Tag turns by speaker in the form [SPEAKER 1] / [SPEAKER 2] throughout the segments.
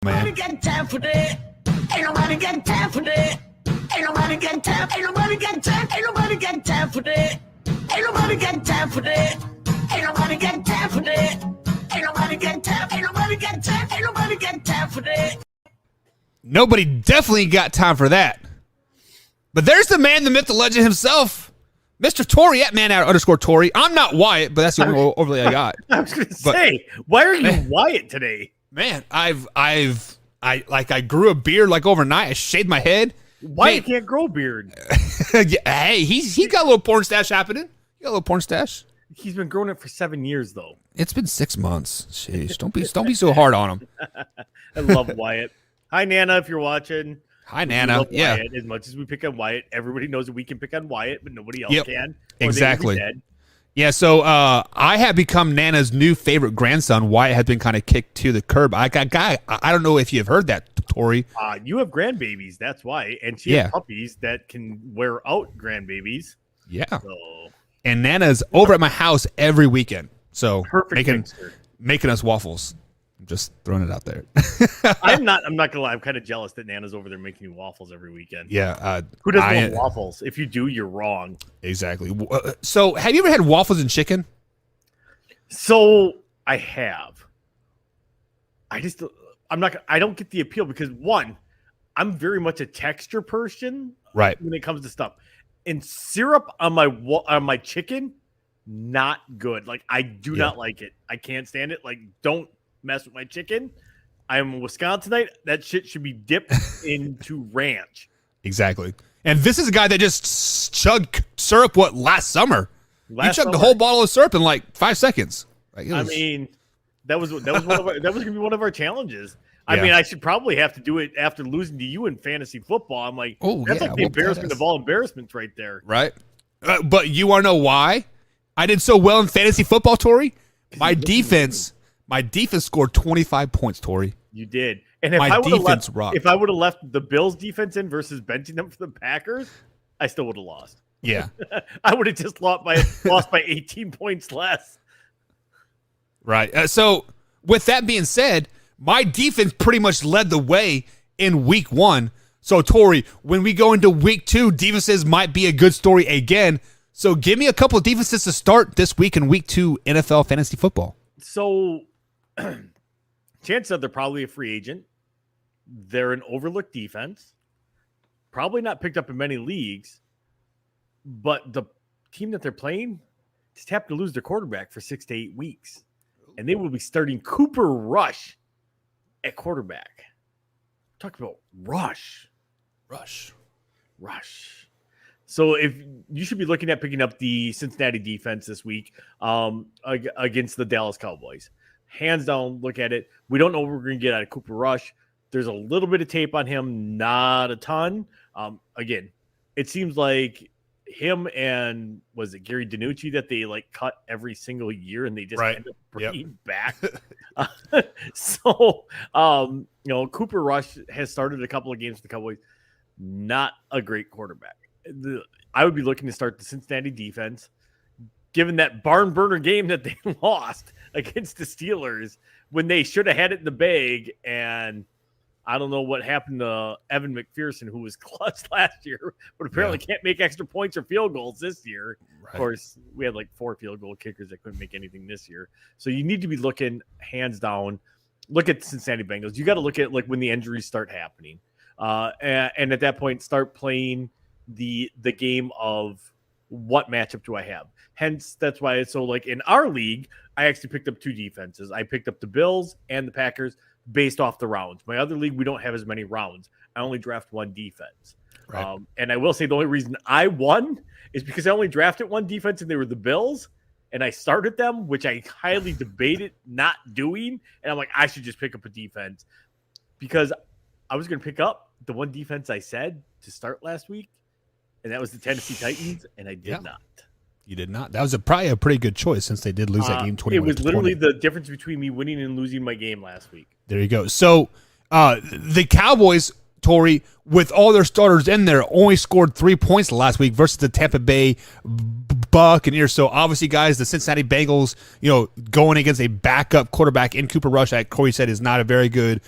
[SPEAKER 1] Man.
[SPEAKER 2] Nobody got time for that. Ain't nobody got time for that. Ain't nobody got time. Ain't nobody got time. Ain't nobody got time for that. Ain't nobody got time for that. Ain't nobody got time for that. Ain't nobody got time. Ain't nobody got time. Ain't nobody got time for that.
[SPEAKER 1] Nobody definitely got time for that. But there's the man, the myth, the legend himself, Mr. Tory at @man_Tory. I'm not Wyatt, but that's the only overlay I got.
[SPEAKER 3] I was going to say, why are you Wyatt today?
[SPEAKER 1] Man, I grew a beard like overnight. I shaved my head.
[SPEAKER 3] Wyatt can't grow a beard.
[SPEAKER 1] Hey, he got a little porn stash happening. You got a little porn stash.
[SPEAKER 3] He's been growing it for 7 years, though.
[SPEAKER 1] It's been 6 months. Sheesh, don't be so hard on him.
[SPEAKER 3] I love Wyatt. Hi, Nana, if you're watching.
[SPEAKER 1] Hi, Nana. Yeah.
[SPEAKER 3] Wyatt. As much as we pick on Wyatt, everybody knows that we can pick on Wyatt, but nobody else can.
[SPEAKER 1] Exactly. Yeah, so I have become Nana's new favorite grandson. Wyatt has been kind of kicked to the curb. I don't know if you've heard that, Tori.
[SPEAKER 3] You have grandbabies, that's why. And she has puppies that can wear out grandbabies.
[SPEAKER 1] Yeah.
[SPEAKER 3] So.
[SPEAKER 1] And Nana's over at my house every weekend. So
[SPEAKER 3] Perfect
[SPEAKER 1] making us waffles. I'm just throwing it out there.
[SPEAKER 3] I'm not gonna lie, I'm kind of jealous that Nana's over there making you waffles every weekend.
[SPEAKER 1] Yeah.
[SPEAKER 3] Who doesn't want waffles? If you do, you're wrong.
[SPEAKER 1] Exactly. So have you ever had waffles and chicken?
[SPEAKER 3] So I have. I don't get the appeal because one, I'm very much a texture person.
[SPEAKER 1] Right.
[SPEAKER 3] When it comes to stuff. And syrup on my chicken, not good. Like I do not like it. I can't stand it. Like don't mess with my chicken. I'm a Wisconsinite. That shit should be dipped into ranch.
[SPEAKER 1] Exactly. And this is a guy that just chugged syrup last summer. He chugged the whole bottle of syrup in like 5 seconds. Like,
[SPEAKER 3] I mean, that was gonna be one of our challenges. I mean, I should probably have to do it after losing to you in fantasy football. I'm like, that's like the embarrassment of all embarrassments right there.
[SPEAKER 1] Right. But you want to know why I did so well in fantasy football, Tori? My defense scored 25 points, Tori.
[SPEAKER 3] You did. And if I would have left the Bills defense in versus benching them for the Packers, I still would have lost.
[SPEAKER 1] Yeah.
[SPEAKER 3] I would have just lost by 18 points less.
[SPEAKER 1] Right. So with that being said, my defense pretty much led the way in week 1. So, Tori, when we go into week 2, defenses might be a good story again. So give me a couple of defenses to start this week in week 2 NFL fantasy football.
[SPEAKER 3] So chances are they're probably a free agent. They're an overlooked defense. Probably not picked up in many leagues. But the team that they're playing just happened to lose their quarterback for 6 to 8 weeks. And they will be starting Cooper Rush at quarterback. Talk about Rush. So if you should be looking at picking up the Cincinnati defense this week against the Dallas Cowboys. Hands down, look at it. We don't know what we're going to get out of Cooper Rush. There's a little bit of tape on him, not a ton. Again, it seems like him and was it Gary DiNucci that they like cut every single year and they just end up bringing back. So Cooper Rush has started a couple of games for the Cowboys. Not a great quarterback. I would be looking to start the Cincinnati defense, given that barn burner game that they lost against the Steelers when they should have had it in the bag. And I don't know what happened to Evan McPherson, who was clutch last year, but apparently can't make extra points or field goals this year. Right. Of course, we had like 4 field goal kickers that couldn't make anything this year. So you need to be looking hands down. Look at the Cincinnati Bengals. You got to look at like when the injuries start happening. And at that point, start playing the game of what matchup do I have? Hence, that's why it's so like in our league, I actually picked up 2 defenses. I picked up the Bills and the Packers based off the rounds. My other league, we don't have as many rounds. I only draft 1 defense. Right. And I will say the only reason I won is because I only drafted 1 defense and they were the Bills. And I started them, which I highly debated not doing. And I'm like, I should just pick up a defense because I was going to pick up the 1 defense I said to start last week. And that was the Tennessee Titans. And I did not.
[SPEAKER 1] You did not. That was probably a pretty good choice since they did lose that game 21-20.
[SPEAKER 3] It was literally the difference between me winning and losing my game last week.
[SPEAKER 1] There you go. So the Cowboys, Tori, with all their starters in there, only scored 3 points last week versus the Tampa Bay Buccaneers. So obviously, guys, the Cincinnati Bengals, going against a backup quarterback in Cooper Rush, like Corey said, is not a very good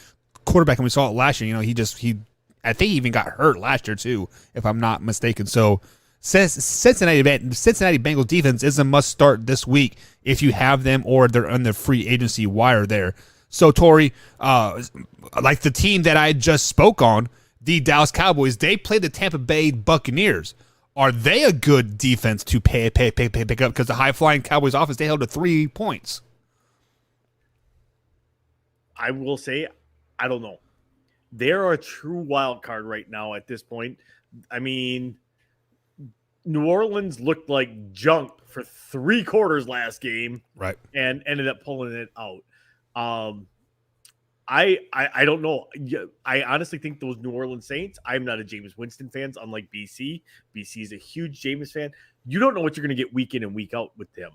[SPEAKER 1] quarterback, and we saw it last year. I think he even got hurt last year too, if I'm not mistaken. So Cincinnati Bengals defense is a must start this week if you have them or they're on the free agency wire there. So Tori, like the team that I just spoke on, the Dallas Cowboys, they played the Tampa Bay Buccaneers. Are they a good defense to pick up? Because the high-flying Cowboys offense, they held to 3 points.
[SPEAKER 3] I will say, I don't know. They're a true wild card right now at this point. I mean, New Orleans looked like junk for 3 quarters last game,
[SPEAKER 1] right,
[SPEAKER 3] and ended up pulling it out. I don't know. I honestly think those New Orleans Saints, I'm not a Jameis Winston fan, unlike BC. BC is a huge Jameis fan. You don't know what you're going to get week in and week out with him.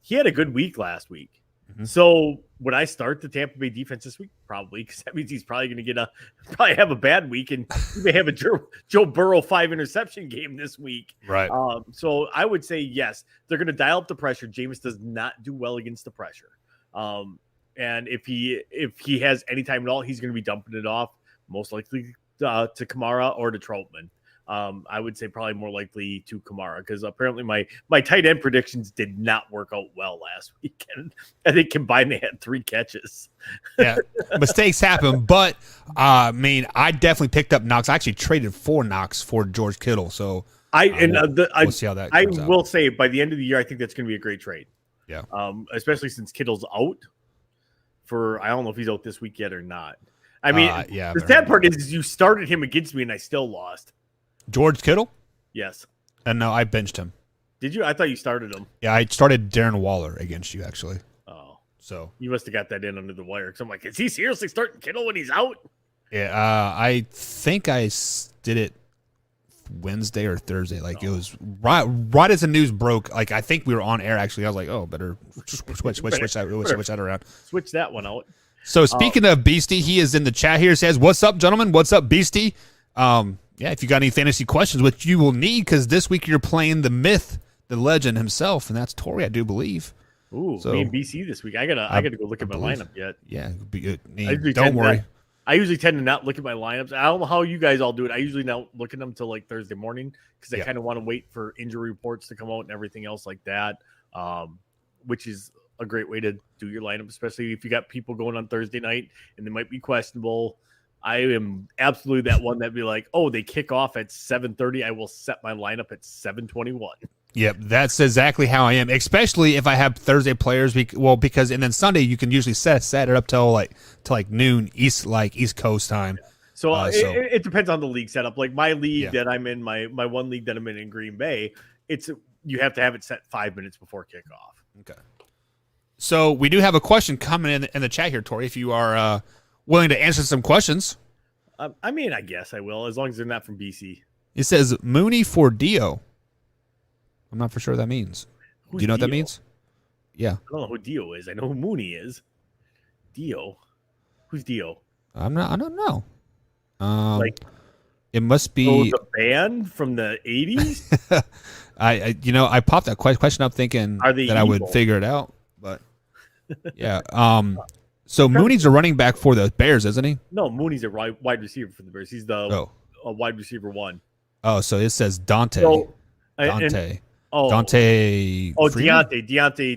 [SPEAKER 3] He had a good week last week. Mm-hmm. So would I start the Tampa Bay defense this week? Probably, because that means he's probably going to probably have a bad week, and he may have a Joe Burrow 5 interception game this week.
[SPEAKER 1] Right.
[SPEAKER 3] So I would say yes, they're going to dial up the pressure. Jameis does not do well against the pressure. And if he has any time at all, he's going to be dumping it off most likely to Kamara or to Troutman. I would say probably more likely to Kamara, because apparently my tight end predictions did not work out well last weekend. I think combined they had 3 catches.
[SPEAKER 1] Yeah, mistakes happen, but I definitely picked up Knox. I actually traded 4 Knox for George Kittle, so we'll see how that goes
[SPEAKER 3] will say by the end of the year, I think that's going to be a great trade.
[SPEAKER 1] Yeah,
[SPEAKER 3] especially since Kittle's out. I don't know if he's out this week yet or not. I mean, the sad part is you started him against me and I still lost.
[SPEAKER 1] George Kittle?
[SPEAKER 3] Yes.
[SPEAKER 1] And no, I benched him.
[SPEAKER 3] Did you? I thought you started him.
[SPEAKER 1] Yeah, I started Darren Waller against you, actually.
[SPEAKER 3] Oh.
[SPEAKER 1] So
[SPEAKER 3] you must have got that in under the wire. Because I'm like, is he seriously starting Kittle when he's out?
[SPEAKER 1] Yeah, I think I did it Wednesday or Thursday. Like, it was right as the news broke. Like, I think we were on air, actually. I was like, oh, better switch that around.
[SPEAKER 3] Switch that one out.
[SPEAKER 1] So, speaking of Beastie, he is in the chat here. Says, what's up, gentlemen? What's up, Beastie? Yeah, if you got any fantasy questions, which you will need, because this week you're playing the myth, the legend himself, and that's Tori, I do believe.
[SPEAKER 3] Ooh, me and BC this week. I gotta go look at my lineup yet.
[SPEAKER 1] Yeah, don't worry.
[SPEAKER 3] I usually tend to not look at my lineups. I don't know how you guys all do it. I usually not look at them till like Thursday morning, because I kind of want to wait for injury reports to come out and everything else like that, which is a great way to do your lineup, especially if you got people going on Thursday night and they might be questionable. I am absolutely that one that'd be like, oh, they kick off at 7:30. I will set my lineup at 7:21.
[SPEAKER 1] Yep, that's exactly how I am, especially if I have Thursday players. Because and then Sunday you can usually set it up till like noon East Coast time.
[SPEAKER 3] So it depends on the league setup. Like my league that I'm in, my one league that I'm in Green Bay, you have to have it set 5 minutes before kickoff.
[SPEAKER 1] Okay. So we do have a question coming in the chat here, Tori. If you are willing to answer some questions.
[SPEAKER 3] I mean, I guess I will, as long as they're not from BC.
[SPEAKER 1] It says Mooney for Dio. I'm not for sure what that means. Do you know what that means? Yeah.
[SPEAKER 3] I don't know who Dio is. I know who Mooney is. Dio? Who's Dio?
[SPEAKER 1] I don't know. It must be
[SPEAKER 3] the band from the 80s?
[SPEAKER 1] I popped that question up thinking that I would figure it out, but yeah. So Mooney's a running back for the Bears, isn't he?
[SPEAKER 3] No, Mooney's a wide receiver for the Bears. He's the wide receiver 1.
[SPEAKER 1] Oh, so it says Dante. Dante.
[SPEAKER 3] Deontay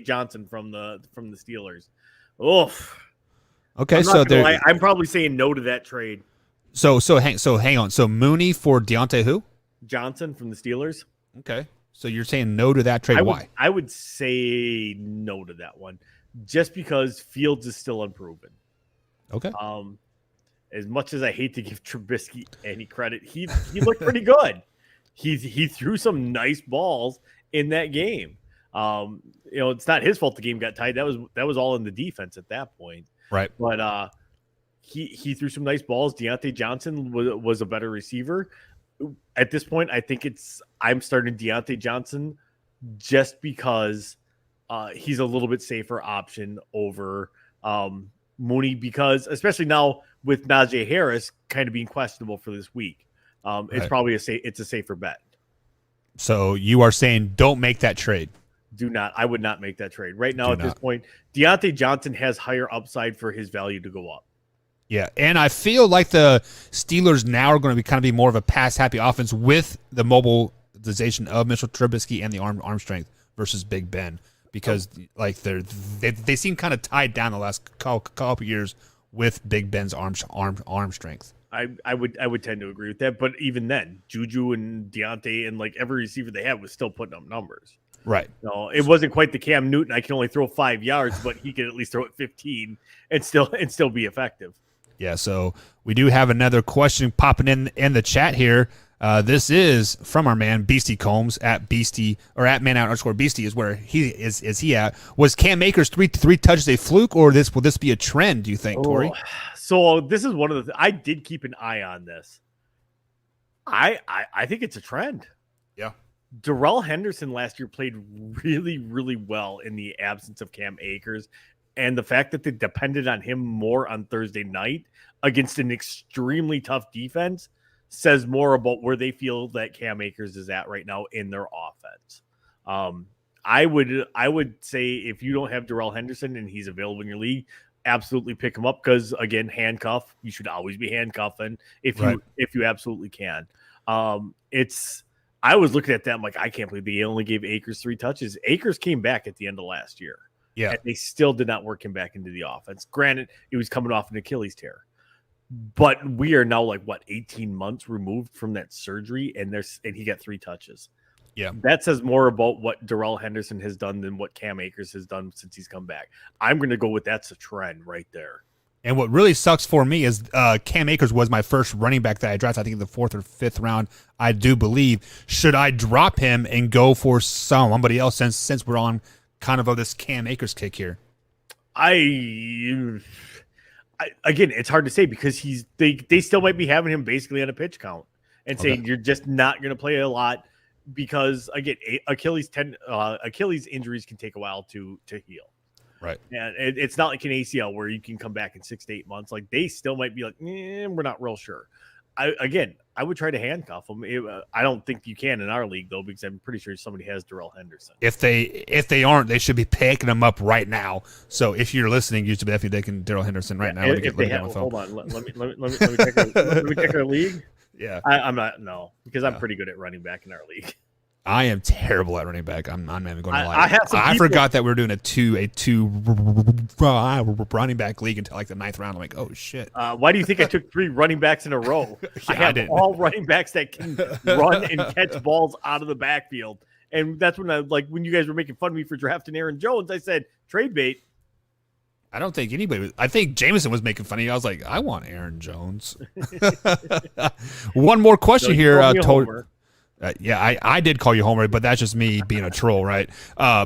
[SPEAKER 3] Johnson from the Steelers. Oof.
[SPEAKER 1] Okay,
[SPEAKER 3] I'm probably saying no to that trade.
[SPEAKER 1] So hang on. So Mooney for Deontay who?
[SPEAKER 3] Johnson from the Steelers.
[SPEAKER 1] Okay. So you're saying no to that trade. Why?
[SPEAKER 3] I would say no to that one, just because Fields is still unproven.
[SPEAKER 1] Okay.
[SPEAKER 3] As much as I hate to give Trubisky any credit, he looked pretty good. He threw some nice balls in that game. It's not his fault the game got tied. That was all in the defense at that point.
[SPEAKER 1] Right.
[SPEAKER 3] But he threw some nice balls. Deontay Johnson was a better receiver. At this point, I think I'm starting Deontay Johnson just because he's a little bit safer option over Mooney, because especially now with Najee Harris kind of being questionable for this week, it's probably it's a safer bet.
[SPEAKER 1] So you are saying don't make that trade.
[SPEAKER 3] I would not make that trade right now. This point, Deontay Johnson has higher upside for his value to go up.
[SPEAKER 1] Yeah, and I feel like the Steelers now are going to be more of a pass-happy offense with the mobilization of Mitchell Trubisky and the arm strength versus Big Ben, because like they seem kind of tied down the last couple years with Big Ben's arm strength.
[SPEAKER 3] I would tend to agree with that, but even then, Juju and Deontay and like every receiver they had was still putting up numbers.
[SPEAKER 1] Right.
[SPEAKER 3] No, it wasn't quite the Cam Newton. I can only throw 5 yards, but he could at least throw it 15 and still be effective.
[SPEAKER 1] Yeah, so we do have another question popping in the chat here. This is from our man Beastie Combs at Beastie or at @man_Beastie is where he is he at. Was Cam Akers three touches a fluke, or will this be a trend, do you think, Tori?
[SPEAKER 3] So this is one of the I did keep an eye on this. I think it's a trend.
[SPEAKER 1] Yeah.
[SPEAKER 3] Darrell Henderson last year played really, really well in the absence of Cam Akers. And the fact that they depended on him more on Thursday night against an extremely tough defense says more about where they feel that Cam Akers is at right now in their offense. I would say if you don't have Darrell Henderson and he's available in your league, absolutely pick him up because, again, handcuff. You should always be handcuffing if you absolutely can. I was looking at that. I'm like, I can't believe they only gave Akers 3 touches. Akers came back at the end of last year.
[SPEAKER 1] Yeah.
[SPEAKER 3] And they still did not work him back into the offense. Granted, he was coming off an Achilles tear. But we are now 18 months removed from that surgery, and he got 3 touches.
[SPEAKER 1] Yeah.
[SPEAKER 3] That says more about what Darrell Henderson has done than what Cam Akers has done since he's come back. I'm going to go with that's a trend right there.
[SPEAKER 1] And what really sucks for me is Cam Akers was my first running back that I drafted, I think in the 4th or 5th round, I do believe. Should I drop him and go for somebody else since we're on kind of this Cam Akers kick here?
[SPEAKER 3] Again, it's hard to say because they still might be having him basically on a pitch count and saying you're just not going to play a lot because, again, Achilles injuries can take a while to heal.
[SPEAKER 1] Right.
[SPEAKER 3] And it's not like an ACL where you can come back in 6 to 8 months. Like they still might be like, we're not real sure. I would try to handcuff them. I don't think you can in our league though, because I'm pretty sure somebody has Darrell Henderson.
[SPEAKER 1] If they aren't, they should be picking them up right now. So if you're listening, you should be definitely taking Darrell Henderson right now.
[SPEAKER 3] Hold on, let me check our league.
[SPEAKER 1] Yeah,
[SPEAKER 3] I'm not because I'm pretty good at running back in our league.
[SPEAKER 1] I am terrible at running back. I'm not even going to lie.
[SPEAKER 3] I
[SPEAKER 1] forgot that we were doing a two running back league until the 9th round. I'm like, oh shit.
[SPEAKER 3] Why do you think I took 3 running backs in a row? I have all running backs that can run and catch balls out of the backfield. And that's when when you guys were making fun of me for drafting Aaron Jones, I said trade bait.
[SPEAKER 1] I don't think anybody I think Jameson was making fun of you. I was like, I want Aaron Jones. One more question here. I did call you Homer, but that's just me being a troll, right?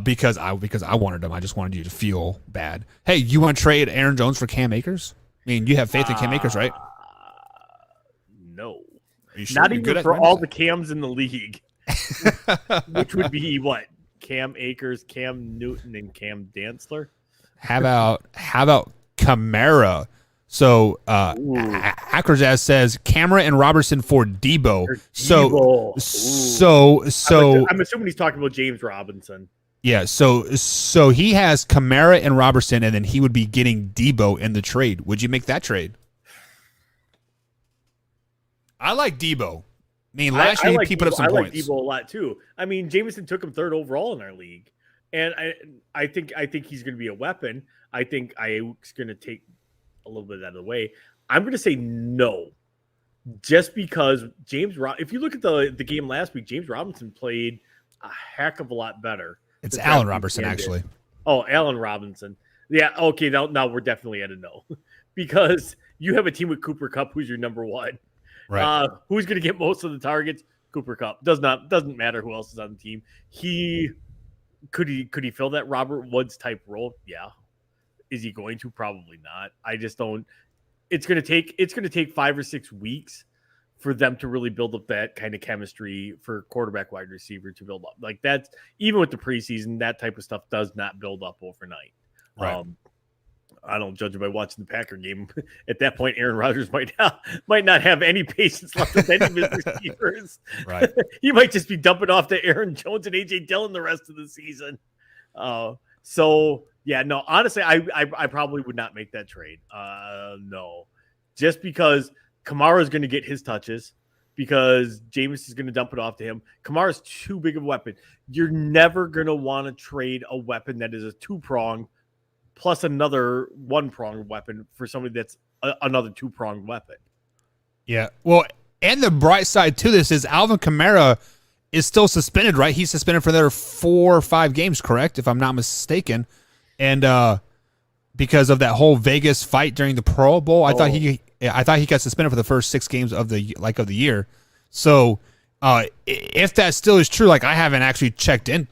[SPEAKER 1] Because I wanted him. I just wanted you to feel bad. Hey, you want to trade Aaron Jones for Cam Akers? I mean, you have faith in Cam Akers, right?
[SPEAKER 3] No.
[SPEAKER 1] Are you sure?
[SPEAKER 3] Not even for all the Cams in the league, which would be what? Cam Akers, Cam Newton, and Cam Dantzler.
[SPEAKER 1] How about Kamara? So Ackerzaz says Kamara and Robertson for Debo. So
[SPEAKER 3] I'm assuming he's talking about James Robinson.
[SPEAKER 1] Yeah, so he has Kamara and Robertson, and then he would be getting Debo in the trade. Would you make that trade? I like Debo. I mean, last year he put up some points.
[SPEAKER 3] I like Debo a lot too. I mean, Jameson took him 3rd overall in our league, and I think he's going to be a weapon. I think Ayuk's going to take a little bit out of the way. I'm going to say no, just because if you look at the game last week, James Robinson played a heck of a lot better.
[SPEAKER 1] It's Allen Robinson, actually.
[SPEAKER 3] Oh, Allen Robinson. Yeah, okay, now we're definitely at a no. Because you have a team with Cooper Kupp, who's your number 1.
[SPEAKER 1] Right.
[SPEAKER 3] Who's going to get most of the targets? Cooper Kupp. Doesn't matter who else is on the team. Could he fill that Robert Woods type role? Yeah. Is he going to? Probably not. I just don't. It's going to take 5 or 6 weeks for them to really build up that kind of chemistry for quarterback, wide receiver to build up. Like that's even with the preseason, that type of stuff does not build up overnight.
[SPEAKER 1] Right.
[SPEAKER 3] I don't judge it by watching the Packer game. At that point, Aaron Rodgers might not have any patience left with any of his receivers.
[SPEAKER 1] Right.
[SPEAKER 3] He might just be dumping off to Aaron Jones and AJ Dillon the rest of the season. So yeah, no, honestly, I probably would not make that trade. No, just because Kamara is going to get his touches, because Jameis is going to dump it off to him. Kamara's too big of a weapon. You're never going to want to trade a weapon that is a 2-prong plus another 1-pronged weapon for somebody that's another 2-pronged weapon.
[SPEAKER 1] Yeah. Well, and the bright side to this is Alvin Kamara is still suspended, right? He's suspended for another 4 or 5 games, correct? If I'm not mistaken. And because of that whole Vegas fight during the Pro Bowl, I thought he got suspended for the first 6 games of the year. So if that still is true, like I haven't actually checked into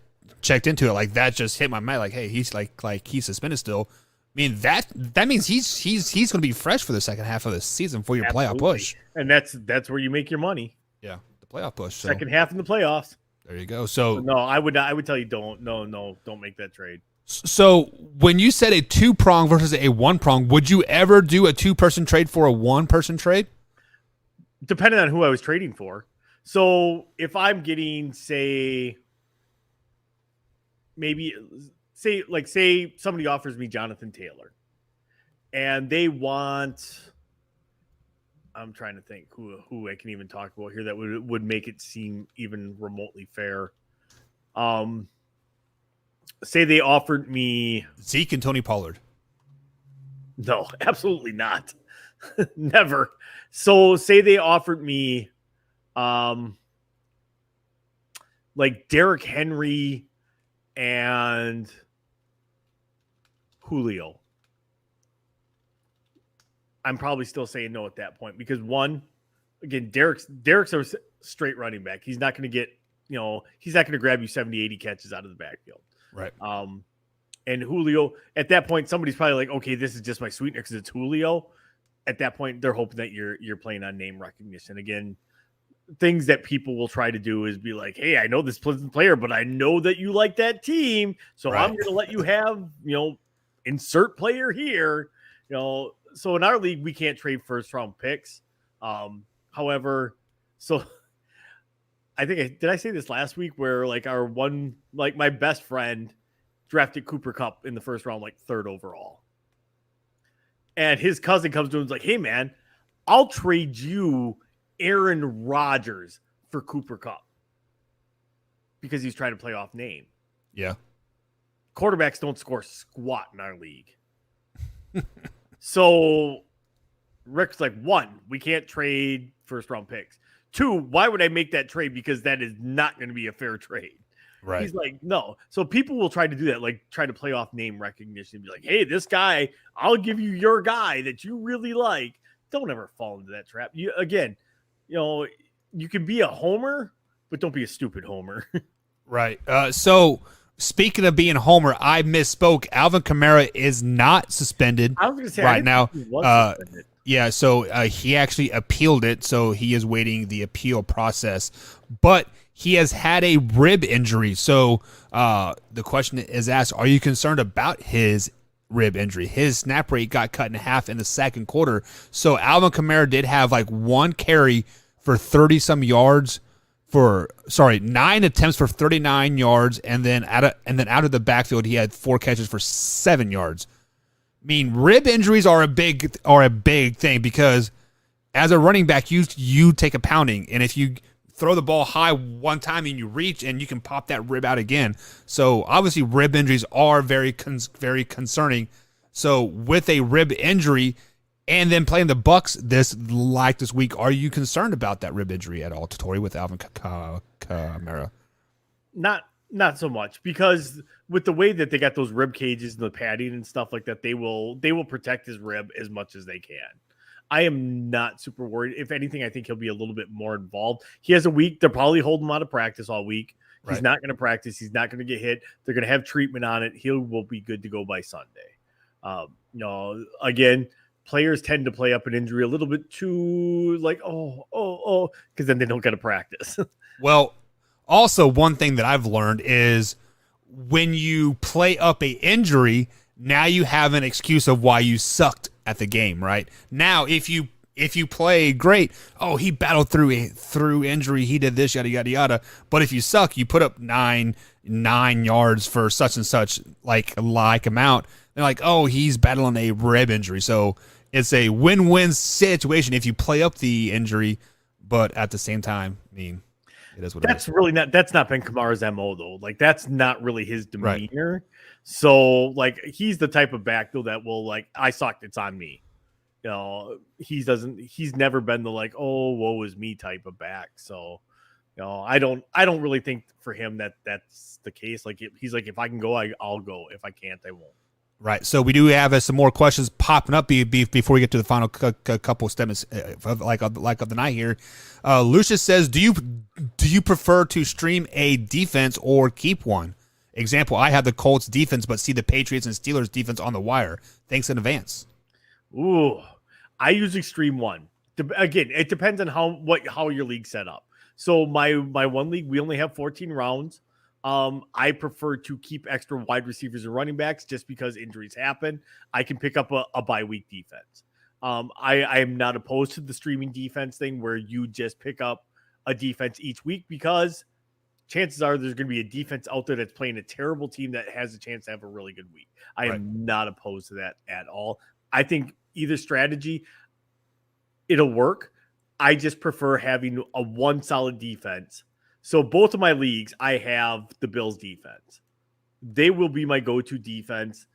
[SPEAKER 1] it, like that just hit my mind. Like, hey, he's like he's suspended still. I mean that means he's going to be fresh for the second half of the season for your playoff push,
[SPEAKER 3] and that's where you make your money.
[SPEAKER 1] Yeah, the playoff push. So.
[SPEAKER 3] Second half in the playoffs.
[SPEAKER 1] There you go. So
[SPEAKER 3] no, I would tell you don't make that trade.
[SPEAKER 1] So when you said a 2-prong versus a 1-prong, would you ever do a 2-person trade for a 1-person trade?
[SPEAKER 3] Depending on who I was trading for. So if I'm getting, say somebody offers me Jonathan Taylor and they want, I'm trying to think who I can even talk about here that would make it seem even remotely fair. Say they offered me
[SPEAKER 1] Zeke and Tony Pollard.
[SPEAKER 3] No, absolutely not. Never. So say they offered me like Derrick Henry and Julio. I'm probably still saying no at that point because Derrick's a straight running back. He's not going to get, he's not going to grab you 70, 80 catches out of the backfield.
[SPEAKER 1] Right.
[SPEAKER 3] And Julio, at that point, somebody's probably like, okay, this is just my sweetener because it's Julio. At that point, they're hoping that you're playing on name recognition. Again, things that people will try to do is be like, hey, I know this player, but I know that you like that team. So I'm going to let you have, insert player here. So in our league, we can't trade first round picks. However, so I think did I say this last week where like my best friend drafted Cooper Kupp in the first round, like 3rd overall. And his cousin comes to him and is like, hey man, I'll trade you Aaron Rodgers for Cooper Kupp because he's trying to play off name.
[SPEAKER 1] Yeah.
[SPEAKER 3] Quarterbacks don't score squat in our league. So Rick's like, 1, we can't trade first round picks. 2, why would I make that trade? Because that is not going to be a fair trade.
[SPEAKER 1] Right.
[SPEAKER 3] He's like, no. So people will try to do that, like try to play off name recognition. Be like, hey, this guy, I'll give you your guy that you really like. Don't ever fall into that trap. You can be a homer, but don't be a stupid homer.
[SPEAKER 1] Right. So speaking of being homer, I misspoke. Alvin Kamara is not suspended
[SPEAKER 3] I was going to say
[SPEAKER 1] right now.
[SPEAKER 3] Suspended.
[SPEAKER 1] Yeah, so he actually appealed it, so he is waiting the appeal process. But he has had a rib injury, so the question is asked, are you concerned about his rib injury? His snap rate got cut in half in the second quarter, so Alvin Kamara did have like 1 carry for 30-some yards, 9 attempts for 39 yards, and then out of the backfield, he had 4 catches for 7 yards. I mean, rib injuries are a big thing because as a running back, you take a pounding, and if you throw the ball high one time and you reach, and you can pop that rib out again. So obviously, rib injuries are very concerning. So with a rib injury, and then playing the Bucks this week, are you concerned about that rib injury at all, Tori, with Alvin Kamara?
[SPEAKER 3] Not so much, because with the way that they got those rib cages and the padding and stuff like that, they will protect his rib as much as they can. I am not super worried. If anything, I think he'll be a little bit more involved. He has a week. They're probably holding him out of practice all week. He's not going to practice. He's not going to get hit. They're going to have treatment on it. He will be good to go by Sunday. Again, players tend to play up an injury a little bit too like, because then they don't get to practice.
[SPEAKER 1] Well, also, one thing that I've learned is when you play up a injury, now you have an excuse of why you sucked at the game, right? Now, if you play great, he battled through injury, he did this, yada, yada, yada. But if you suck, you put up 9 yards for such and such like amount. They're like, he's battling a rib injury. So it's a win-win situation if you play up the injury, but at the same time, I mean, it is what it is.
[SPEAKER 3] That's really not. That's not been Kamara's MO though. Like that's not really his demeanor.
[SPEAKER 1] Right.
[SPEAKER 3] So like he's the type of back though that will like I sucked. It's on me. You know, he's never been the like, oh, woe is me type of back. So, you know, I don't really think for him that's the case. Like he's like, if I can go, I'll go. If I can't, I won't.
[SPEAKER 1] Right. So we do have some more questions popping up before we get to the final couple statements of the night here. Lucius says, do you prefer to stream a defense or keep one? Example, I have the Colts defense, but see the Patriots and Steelers defense on the wire. Thanks in advance.
[SPEAKER 3] Ooh, I usually stream one. Again, it depends on how your league set up. So my one league, we only have 14 rounds. I prefer to keep extra wide receivers and running backs just because injuries happen. I can pick up a bye week defense. I am not opposed to the streaming defense thing where you just pick up a defense each week because chances are there's going to be a defense out there that's playing a terrible team that has a chance to have a really good week. I am not opposed to that at all. I think either strategy, it'll work. I just prefer having a one solid defense. So both of my leagues, I have the Bills defense. They will be my go-to defense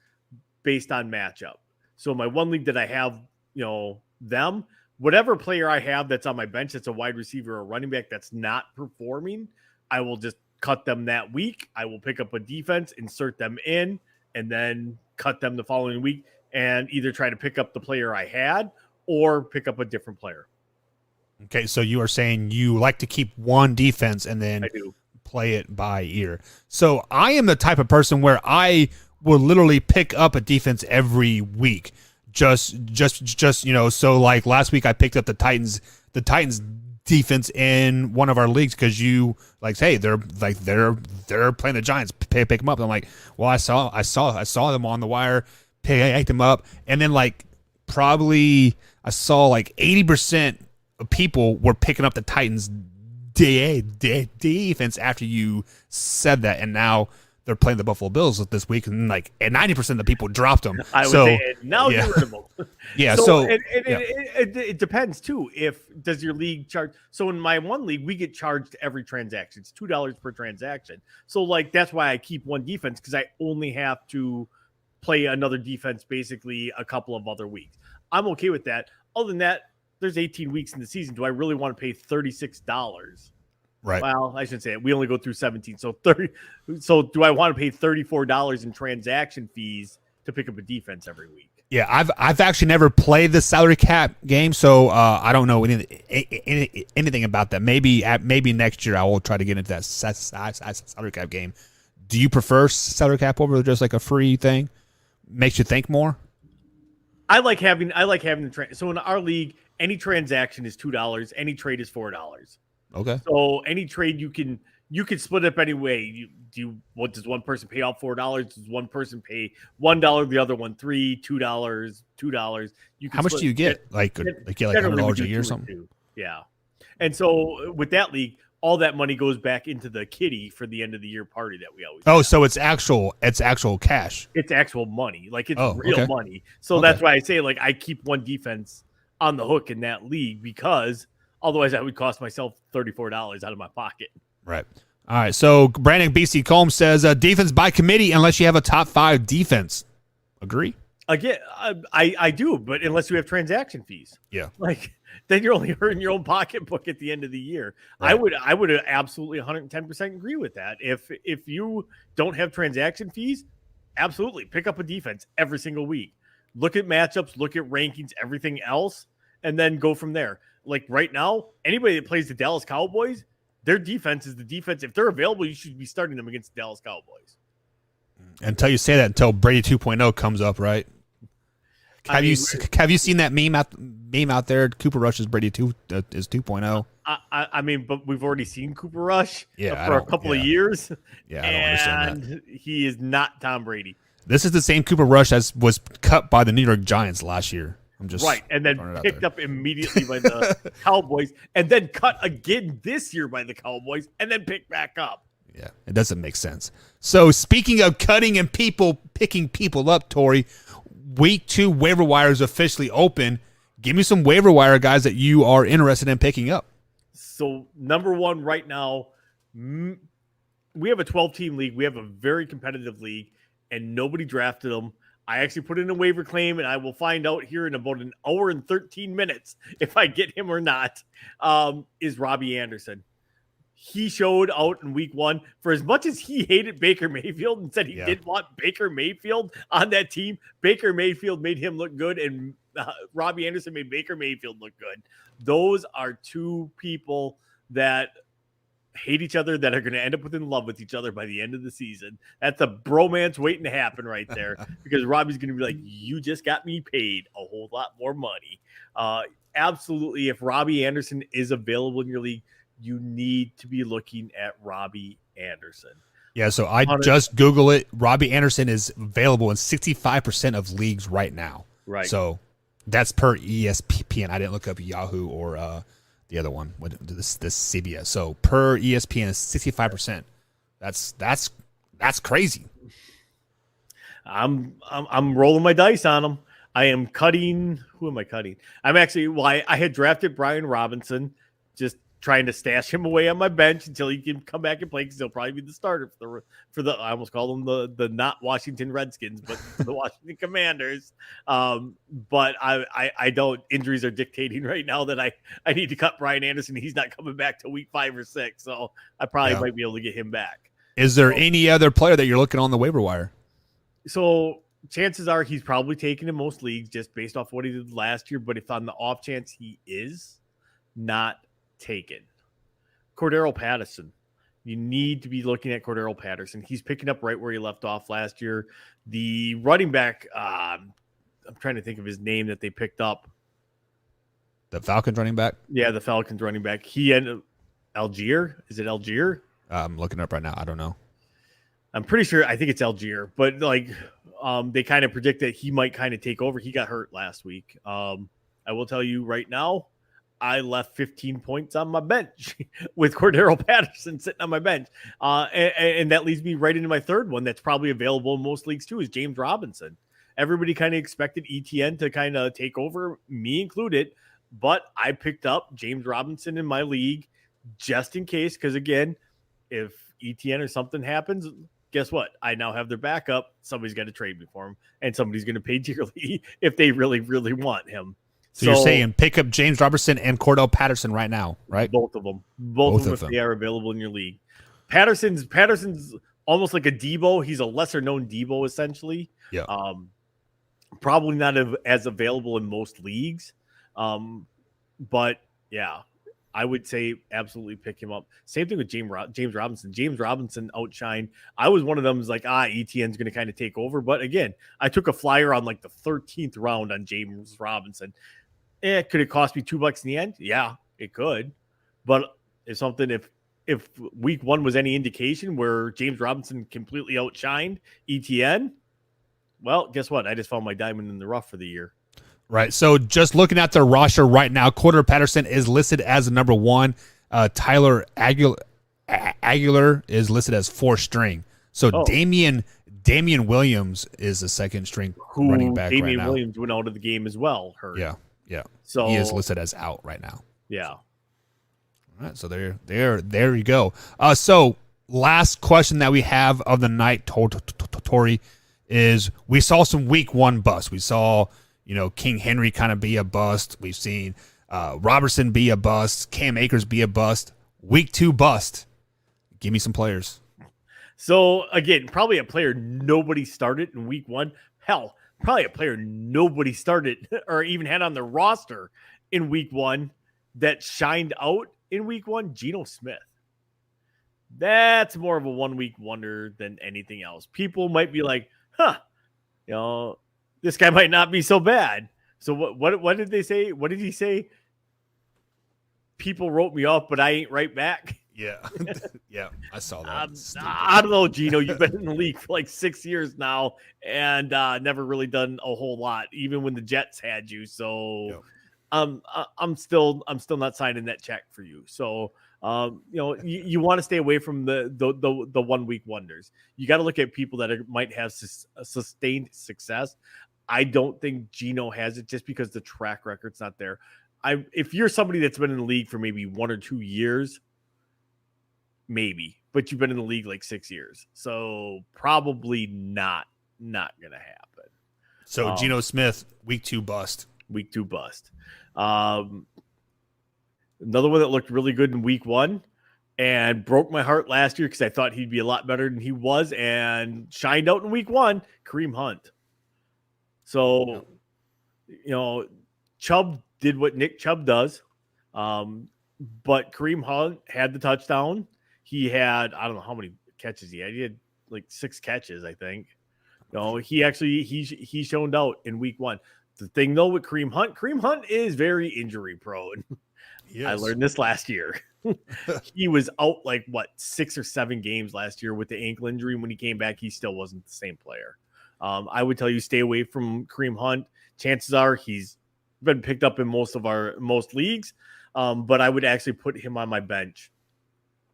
[SPEAKER 3] based on matchup. So my one league that I have, you know, them, whatever player I have that's on my bench, that's a wide receiver or running back that's not performing, I will just cut them that week. I will pick up a defense, insert them in, and then cut them the following week and either try to pick up the player I had or pick up a different player.
[SPEAKER 1] Okay, so you are saying you like to keep one defense and then
[SPEAKER 3] I do.
[SPEAKER 1] Play it by ear. So I am the type of person where I will literally pick up a defense every week. Just you know, so like last week I picked up the Titans defense in one of our leagues because you like, hey, they're playing the Giants, pick them up. And I'm like, well, I saw them on the wire, picked them up, and then like probably I saw like 80% of people were picking up the Titans defense after you said that, and now they're playing the Buffalo Bills this week, and like 90% of the people dropped them.
[SPEAKER 3] I would say now you're rid of them.
[SPEAKER 1] Yeah,
[SPEAKER 3] it depends too. Does your league charge? So in my one league, we get charged every transaction. It's $2 per transaction. So like that's why I keep one defense because I only have to play another defense basically a couple of other weeks. I'm okay with that. Other than that, there's 18 weeks in the season. Do I really want to pay $36?
[SPEAKER 1] Right.
[SPEAKER 3] Well, I shouldn't say it. We only go through 17. So 30. So do I want to pay $34 in transaction fees to pick up a defense every week?
[SPEAKER 1] Yeah, I've actually never played the salary cap game, so I don't know anything about that. Maybe next year I will try to get into that salary cap game. Do you prefer salary cap over just like a free thing? Makes you think more?
[SPEAKER 3] I like having the so in our league, any transaction is $2. Any trade is $4.
[SPEAKER 1] Okay.
[SPEAKER 3] So any trade you can split up any way. What does one person pay out $4? Does one person pay $1? The other one $3, $2.
[SPEAKER 1] How much do you get? Like $100 a year or something?
[SPEAKER 3] Yeah. And so with that league, all that money goes back into the kitty for the end of the year party that we always have.
[SPEAKER 1] So it's actual cash.
[SPEAKER 3] It's actual money. Like it's real money. So that's why I say like I keep one defense on the hook in that league because otherwise that would cost myself $34 out of my pocket.
[SPEAKER 1] Right. All right. So Brandon BC Combs says defense by committee unless you have a top 5 defense. Agree?
[SPEAKER 3] Again, I do, but unless you have transaction fees.
[SPEAKER 1] Yeah.
[SPEAKER 3] Like then you're only hurting your own pocketbook at the end of the year. Right. I would absolutely 110% agree with that. If you don't have transaction fees, absolutely pick up a defense every single week. Look at matchups, look at rankings, everything else, and then go from there. Like right now, anybody that plays the Dallas Cowboys, their defense is the defense. If they're available, you should be starting them against the Dallas Cowboys.
[SPEAKER 1] Until you say that, until Brady 2.0 comes up, right? Have you seen that meme out there? Cooper Rush's Brady 2 is 2.0.
[SPEAKER 3] I mean, but we've already seen Cooper Rush
[SPEAKER 1] for
[SPEAKER 3] a couple of years.
[SPEAKER 1] Yeah, I don't understand that.
[SPEAKER 3] He is not Tom Brady.
[SPEAKER 1] This is the same Cooper Rush as was cut by the New York Giants last year. I'm just
[SPEAKER 3] right, and then picked up immediately by the Cowboys, and then cut again this year by the Cowboys, and then picked back up.
[SPEAKER 1] Yeah, it doesn't make sense. So speaking of cutting and picking people up, Tori, week 2 waiver wire is officially open. Give me some waiver wire guys that you are interested in picking up.
[SPEAKER 3] So number one right now, we have a 12-team league. We have a very competitive league, and nobody drafted them. I actually put in a waiver claim, and I will find out here in about an hour and 13 minutes if I get him or not, is Robbie Anderson. He showed out in week 1. For as much as he hated Baker Mayfield and said he didn't want Baker Mayfield on that team, Baker Mayfield made him look good, and Robbie Anderson made Baker Mayfield look good. Those are two people that hate each other that are going to end up in love with each other by the end of the season. That's a bromance waiting to happen right there because Robbie's going to be like, you just got me paid a whole lot more money. Absolutely. If Robbie Anderson is available in your league, you need to be looking at Robbie Anderson.
[SPEAKER 1] Yeah, so I just Google it. Robbie Anderson is available in 65% of leagues right now.
[SPEAKER 3] Right.
[SPEAKER 1] So that's per ESPN. I didn't look up Yahoo or the other one. This CBS. So per ESPN is 65%. That's crazy.
[SPEAKER 3] I'm rolling my dice on him. I am cutting. Who am I cutting? I'm actually. Well, I had drafted Brian Robinson, just trying to stash him away on my bench until he can come back and play because he'll probably be the starter for the I almost called them the not Washington Redskins, but the Washington Commanders. But I don't. Injuries are dictating right now that I need to cut Brian Anderson. He's not coming back till week 5 or 6, so I probably might be able to get him back.
[SPEAKER 1] Is there any other player that you're looking on the waiver wire?
[SPEAKER 3] So chances are he's probably taken in most leagues just based off what he did last year. But if on the off chance he is not taken, Cordero Patterson. You need to be looking at Cordero Patterson. He's picking up right where he left off last year. The running back, I'm trying to think of his name that they picked up.
[SPEAKER 1] The Falcons running back?
[SPEAKER 3] Yeah, the Falcons running back. He ended Algier. Is it Algier?
[SPEAKER 1] I'm looking up right now. I don't know.
[SPEAKER 3] I'm pretty sure. I think it's Algier. But they kind of predict that he might kind of take over. He got hurt last week. I will tell you right now, I left 15 points on my bench with Cordero Patterson sitting on my bench. And that leads me right into my third one that's probably available in most leagues too, is James Robinson. Everybody kind of expected ETN to kind of take over, me included, but I picked up James Robinson in my league just in case, because again, if ETN or something happens, guess what? I now have their backup. Somebody's got to trade me for him, and somebody's going to pay dearly if they really, really want him.
[SPEAKER 1] So you're saying pick up James Robertson and Cordell Patterson right now, right?
[SPEAKER 3] Both of them. Both of them if they are available in your league. Patterson's almost like a Debo. He's a lesser known Debo essentially.
[SPEAKER 1] Yeah.
[SPEAKER 3] Probably not as available in most leagues. But yeah, I would say absolutely pick him up. Same thing with James Robinson. James Robinson outshined. I was one of them who's like, ETN's going to kind of take over. But again, I took a flyer on like the 13th round on James Robinson. Could it cost me $2 in the end? Yeah, it could. But if week 1 was any indication where James Robinson completely outshined ETN, well, guess what? I just found my diamond in the rough for the year.
[SPEAKER 1] Right. So just looking at their roster right now, Cordero Patterson is listed as the number 1. Tyler Aguilar is listed as 4th string. So Damian Williams is the 2nd string running back right now.
[SPEAKER 3] Damian Williams went out of the game as well.
[SPEAKER 1] Yeah.
[SPEAKER 3] So
[SPEAKER 1] he is listed as out right now.
[SPEAKER 3] Yeah.
[SPEAKER 1] All right. So there you go. So last question that we have of the night, Tori, is we saw some week 1 busts. We saw, King Henry kind of be a bust. We've seen Robertson be a bust. Cam Akers be a bust. Week 2 bust. Give me some players.
[SPEAKER 3] So again, probably a player nobody started in week 1. Hell, probably a player nobody started or even had on their roster in week 1 that shined out in week 1. Geno Smith. That's more of a 1-week wonder than anything else. People might be like, this guy might not be so bad. So what did they say? What did he say? People wrote me off, but I ain't right back.
[SPEAKER 1] Yeah. Yeah, I saw that.
[SPEAKER 3] I don't know, Gino. You've been in the league for like 6 years now and never really done a whole lot, even when the Jets had you. So I'm still not signing that check for you. So you want to stay away from the 1-week wonders. You got to look at people that might have sustained success. I don't think Geno has it just because the track record's not there. If you're somebody that's been in the league for maybe 1 or 2 years, maybe, but you've been in the league like 6 years. So probably not going to happen.
[SPEAKER 1] So Geno Smith, week 2 bust.
[SPEAKER 3] Week 2 bust. Another one that looked really good in week 1 and broke my heart last year because I thought he'd be a lot better than he was and shined out in week 1, Kareem Hunt. So, Chubb did what Nick Chubb does, but Kareem Hunt had the touchdown. He had, I don't know how many catches he had. He had like 6 catches, I think. He showed out in week 1. The thing though with Kareem Hunt is very injury prone. Yes. I learned this last year. He was out like 6 or 7 games last year with the ankle injury. When he came back, he still wasn't the same player. I would tell you stay away from Kareem Hunt. Chances are he's been picked up in most leagues, but I would actually put him on my bench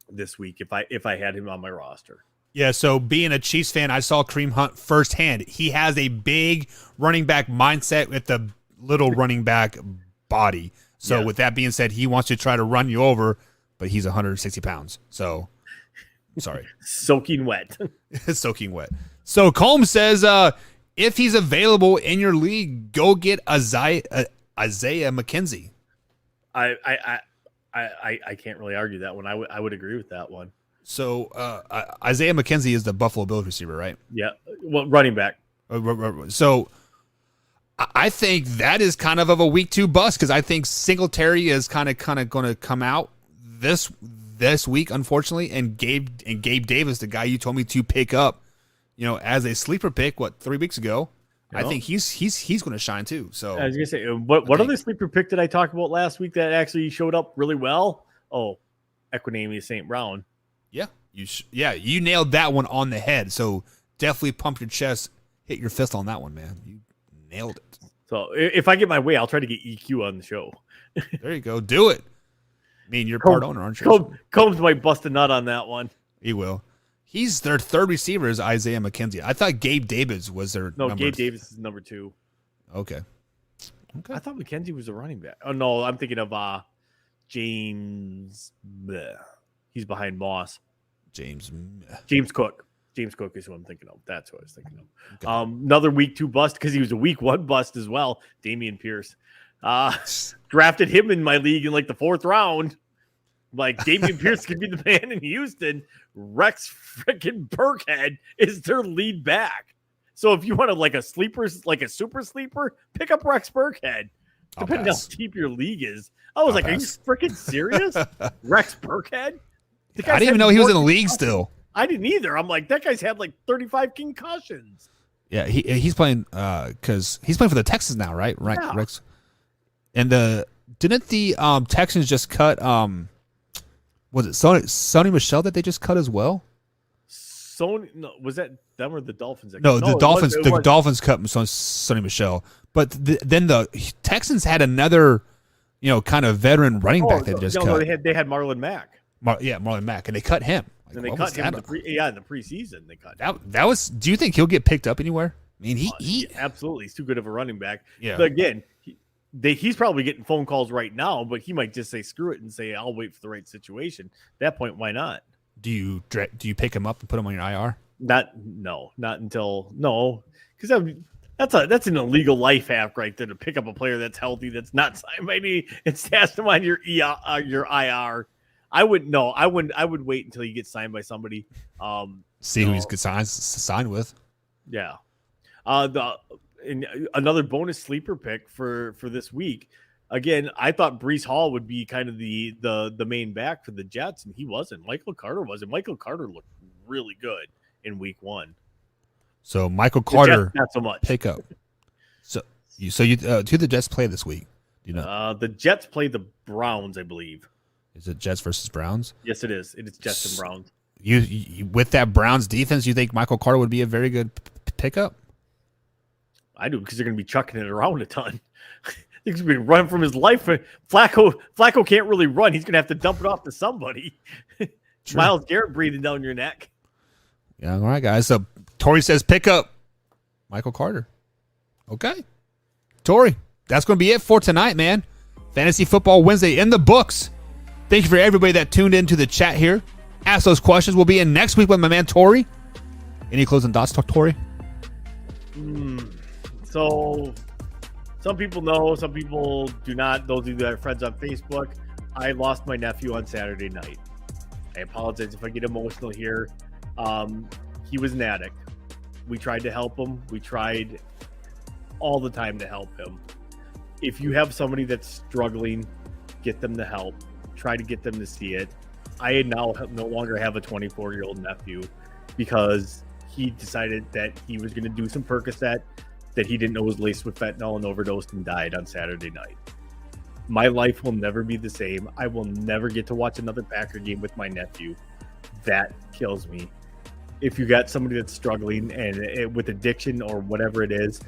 [SPEAKER 3] this week if I had him on my roster.
[SPEAKER 1] Yeah, so being a Chiefs fan, I saw Kareem Hunt firsthand. He has a big running back mindset with the little running back body. So with that being said, he wants to try to run you over, but he's 160 pounds. So, sorry.
[SPEAKER 3] Soaking wet.
[SPEAKER 1] Soaking wet. So Combs says, if he's available in your league, go get Isaiah McKenzie.
[SPEAKER 3] I can't really argue that one. I would agree with that one.
[SPEAKER 1] So Isaiah McKenzie is the Buffalo Bills receiver, right?
[SPEAKER 3] Yeah. Well, running back.
[SPEAKER 1] So I think that is kind of a week 2 bust because I think Singletary is kind of going to come out this week, unfortunately, and Gabe Davis, the guy you told me to pick up, as a sleeper pick, 3 weeks ago. I think he's going to shine too. So
[SPEAKER 3] I was going to say, what other sleeper pick did I talk about last week that actually showed up really well? Oh, Equinemius St. Brown.
[SPEAKER 1] Yeah, you nailed that one on the head. So definitely pump your chest, hit your fist on that one, man. You nailed it.
[SPEAKER 3] So if I get my way, I'll try to get EQ on the show.
[SPEAKER 1] There you go. Do it. I mean, you're part owner, aren't you?
[SPEAKER 3] Combs might bust a nut on that one.
[SPEAKER 1] He will. He's their third receiver is Isaiah McKenzie. I thought Gabe Davis was their
[SPEAKER 3] number. Gabe Davis is number 2.
[SPEAKER 1] Okay.
[SPEAKER 3] I thought McKenzie was a running back. Oh, no, I'm thinking of James. Bleh. He's behind Moss.
[SPEAKER 1] James
[SPEAKER 3] Cook. James Cook is who I'm thinking of. That's what I was thinking of. Okay. Another week 2 bust because he was a week 1 bust as well. Damian Pierce. Drafted him in my league in like the 4th round. Like Damian Pierce could be the man in Houston. Rex freaking Burkhead is their lead back. So if you want to like a super sleeper, pick up Rex Burkhead. Depending on how deep your league is. I was are you freaking serious? Rex Burkhead?
[SPEAKER 1] I didn't even know he was in the league still.
[SPEAKER 3] I didn't either. I'm like, that guy's had like 35 concussions.
[SPEAKER 1] Yeah, he's playing because he's playing for the Texans now, right? Right, yeah. Rex. And didn't the Texans just cut? Was it Sonny Michel that they just cut as well?
[SPEAKER 3] Was that them or the Dolphins?
[SPEAKER 1] No, the Dolphins. The Dolphins cut Sonny Michel, but then the Texans had another, kind of veteran running back they just cut.
[SPEAKER 3] No, they had Marlon Mack.
[SPEAKER 1] Marlon Mack, and they cut him.
[SPEAKER 3] And they cut him in the preseason. They cut him.
[SPEAKER 1] That was. Do you think he'll get picked up anywhere? I mean, he
[SPEAKER 3] absolutely. He's too good of a running back.
[SPEAKER 1] Yeah.
[SPEAKER 3] But again, he's probably getting phone calls right now, but he might just say screw it and say I'll wait for the right situation. At that point, why not?
[SPEAKER 1] Do you pick him up and put him on your IR?
[SPEAKER 3] Not until because that's an illegal life hack right there to pick up a player that's healthy that's not signed by me and stash him on your IR. I wouldn't. I wait until he gets signed by somebody.
[SPEAKER 1] See who he's signed with.
[SPEAKER 3] Yeah. Another bonus sleeper pick for this week. Again, I thought Breece Hall would be kind of the main back for the Jets, and he wasn't. Michael Carter wasn't. Michael Carter looked really good in week 1.
[SPEAKER 1] So Michael Carter,
[SPEAKER 3] not so much.
[SPEAKER 1] Pick up. So who the Jets play this week? Do you know?
[SPEAKER 3] The Jets play the Browns, I believe.
[SPEAKER 1] Is it Jets versus Browns?
[SPEAKER 3] Yes, it is. It is Jets and Browns.
[SPEAKER 1] You with that Browns defense, you think Michael Carter would be a very good pickup?
[SPEAKER 3] I do, because they're going to be chucking it around a ton. He's going to be running from his life. Flacco can't really run. He's going to have to dump it off to somebody. Myles Garrett breathing down your neck.
[SPEAKER 1] Yeah, all right, guys. So Tori says pick up Michael Carter. Okay. Tori, that's going to be it for tonight, man. Fantasy Football Wednesday in the books. Thank you for everybody that tuned into the chat here. Ask those questions. We'll be in next week with my man, Tori. Any closing thoughts, Tori?
[SPEAKER 3] So, some people know, some people do not. Those of you that are friends on Facebook, I lost my nephew on Saturday night. I apologize if I get emotional here. He was an addict. We tried to help him. We tried all the time to help him. If you have somebody that's struggling, get them the help. Try to get them to see it. I now no longer have a 24-year-old nephew because he decided that he was going to do some Percocet that he didn't know was laced with fentanyl and overdosed and died on Saturday night. My life will never be the same. I will never get to watch another Packer game with my nephew. That kills me. If you got somebody that's struggling and with addiction or whatever it is,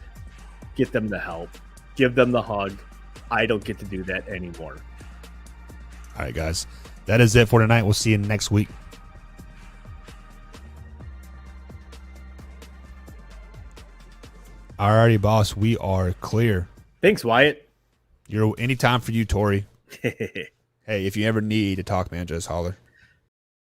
[SPEAKER 3] get them the help. Give them the hug. I don't get to do that anymore.
[SPEAKER 1] All right, guys. That is it for tonight. We'll see you next week. Alrighty, boss. We are clear.
[SPEAKER 3] Thanks, Wyatt.
[SPEAKER 1] Anytime for you, Tori. Hey, if you ever need to talk, man, just holler.